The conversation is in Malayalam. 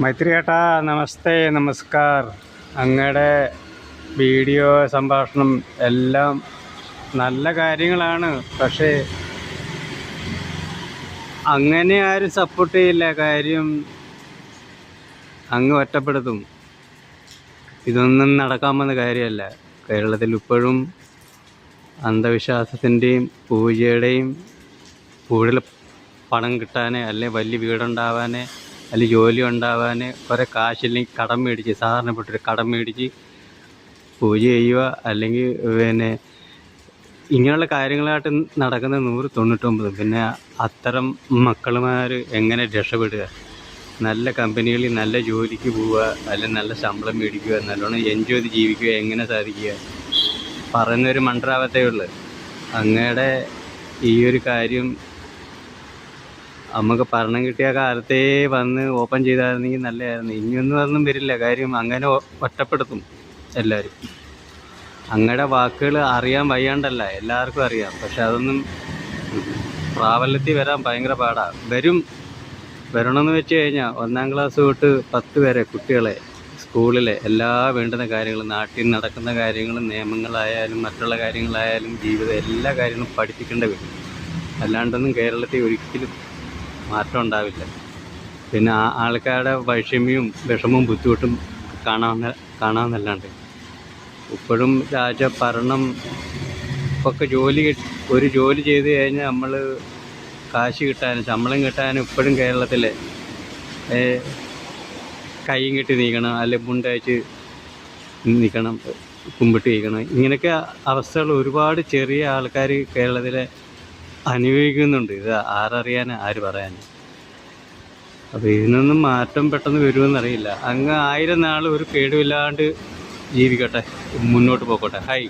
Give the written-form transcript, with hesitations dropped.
മൈത്രി ചേട്ടാ, നമസ്തേ, നമസ്കാർ. അങ്ങയുടെ വീഡിയോ സംഭാഷണം എല്ലാം നല്ല കാര്യങ്ങളാണ്. പക്ഷേ അങ്ങനെ ആരും സപ്പോർട്ട് ചെയ്യില്ല. കാര്യം അങ്ങ് ഒറ്റപ്പെടുത്തും. ഇതൊന്നും നടക്കാൻ പോകുന്ന കാര്യമല്ല. കേരളത്തിൽ ഇപ്പോഴും അന്ധവിശ്വാസത്തിൻ്റെയും പൂജയുടെയും കൂടുതൽ പണം കിട്ടാൻ, അല്ലെങ്കിൽ വലിയ വീടുണ്ടാവാൻ, അല്ലെങ്കിൽ ജോലി ഉണ്ടാവാൻ കുറേ കാശില്ലെങ്കിൽ കടം മേടിച്ച്, സാധാരണപ്പെട്ടൊരു കടം മേടിച്ച് പൂജ ചെയ്യുക. അല്ലെങ്കിൽ ഇങ്ങനെയുള്ള കാര്യങ്ങളായിട്ട് നടക്കുന്ന 199. പിന്നെ അത്തരം മക്കളുമാർ എങ്ങനെ രക്ഷപ്പെടുക? നല്ല കമ്പനികളിൽ നല്ല ജോലിക്ക് പോവുക, അല്ലെങ്കിൽ നല്ല ശമ്പളം മേടിക്കുക, നല്ലോണം എൻജോയ് ചെയ്ത് ജീവിക്കുക എങ്ങനെ സാധിക്കുക? പറയുന്നൊരു മണ്ടറാവത്തേ ഉള്ളൂ. അങ്ങയുടെ ഈ ഒരു കാര്യം നമുക്ക് ഭരണം കിട്ടിയ കാലത്തേ വന്ന് ഓപ്പൺ ചെയ്തായിരുന്നെങ്കിൽ നല്ലതായിരുന്നു. ഇനിയൊന്നും അതൊന്നും വരില്ല. കാര്യം അങ്ങനെ ഒറ്റപ്പെടുത്തും എല്ലാവരും. അങ്ങയുടെ വാക്കുകൾ അറിയാൻ വയ്യാണ്ടല്ല, എല്ലാവർക്കും അറിയാം. പക്ഷെ അതൊന്നും പ്രാബല്യത്തിൽ വരാൻ ഭയങ്കര പാടാണ്. വരണമെന്ന് വെച്ച് കഴിഞ്ഞാൽ 1-ാം ക്ലാസ് തൊട്ട് 10 വരെ കുട്ടികളെ സ്കൂളിലെ എല്ലാ വേണ്ടുന്ന കാര്യങ്ങളും, നാട്ടിൽ നടക്കുന്ന കാര്യങ്ങളും, നിയമങ്ങളായാലും മറ്റുള്ള കാര്യങ്ങളായാലും ജീവിതം എല്ലാ കാര്യങ്ങളും പഠിപ്പിക്കേണ്ട വരും. അല്ലാണ്ടൊന്നും കേരളത്തിൽ ഒരിക്കലും മാറ്റം ഉണ്ടാവില്ല. പിന്നെ ആൾക്കാരുടെ വൈഷമ്യവും വിഷമവും ബുദ്ധിമുട്ടും കാണാമെന്നല്ലാണ്ട് ഇപ്പോഴും രാജഭരണം ഒക്കെ ഒരു ജോലി ചെയ്ത് കഴിഞ്ഞാൽ നമ്മൾ കാശ് കിട്ടാനും ശമ്പളം കിട്ടാനും ഇപ്പോഴും കേരളത്തിൽ കൈയും കെട്ടി നീക്കണം, അല്ലെങ്കിൽ മുണ്ടയച്ച് നിൽക്കണം, കുമ്പിട്ട് നീക്കണം. ഇങ്ങനെയൊക്കെ അവസ്ഥകൾ ഒരുപാട് ചെറിയ ആൾക്കാർ കേരളത്തിൽ അനുഭവിക്കുന്നുണ്ട്. ഇത് ആരറിയാൻ, ആര് പറയാൻ? അപ്പോൾ ഇതിനൊന്നും മാറ്റം പെട്ടെന്ന് വരുമെന്നറിയില്ല. അങ്ങ് 1000 നാൾ ഒരു കേടുമില്ലാണ്ട് ജീവിക്കട്ടെ, മുന്നോട്ട് പോയിക്കോട്ടെ. ഹായ്.